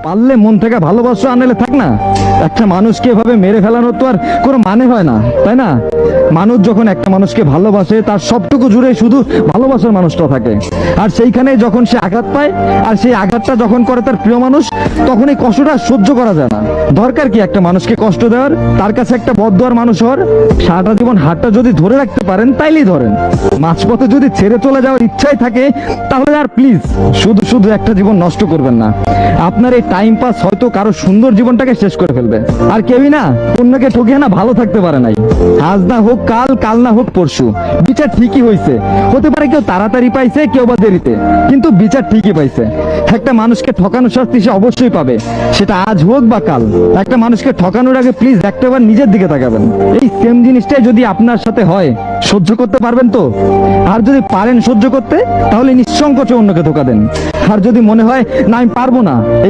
পারলে মন থেকে ভালোবাসা আনলে থাক না। একটা মানুষকে এভাবে মেরে ফেলানোর তো আর কোনো মানে হয় না, তাই না? মানুষ যখন একটা মানুষকে ভালোবাসে তার সবটুকু জুড়ে শুধু ভালোবাসার মানুষটা থাকে, আর সেইখানে যখন সে আঘাত পায় আর সেই আঘাতটা যখন করে তার প্রিয় মানুষ, তখন এই কষ্টটা সহ্য করা যায় না। দরকার কি একটা মানুষকে কষ্ট দেওয়ার, তার কাছে একটা বদদোয়ার মানুষ হওয়ার? সারাটা জীবন হাতটা যদি ধরে রাখতে পারেন তাইলেই ধরেন। মাঝপথে যদি ছেড়ে চলে যাওয়ার ইচ্ছাই থাকে তাহলে আর প্লিজ শুধু শুধু একটা জীবন নষ্ট করবেন না। আপনার এই টাইম পাস হয়তো কারো সুন্দর জীবনটাকে শেষ করে ফেলবে। আর কেউই না অন্যকে ঠকিয়ে না ভালো থাকতে পারে নাই। আজ না হোক কাল, কাল না হোক পরশু, বিচার ঠিকই হয়েছে। হতে পারে কেউ তাড়াতাড়ি পাইছে, কেউ বা দেরিতে, কিন্তু বিচার ঠিকই পাইছে। একটা মানুষকে ঠকানোর শাস্তি সে অবশ্যই পাবে, সেটা আজ হোক বা কাল। একটা মানুষকে ঠকানোর আগে প্লিজ একটাবার নিজের দিকে তাকাবেন। এই সেম জিনিসটাই যদি আপনার সাথে হয়, সহ্য করতে পারবেন তো? আর যদি পারেন সহ্য করতে, তাহলে নিঃসংকোচে অন্যকে ধোকা দেন। আর যদি মনে হয় না আমি পারবো না, এই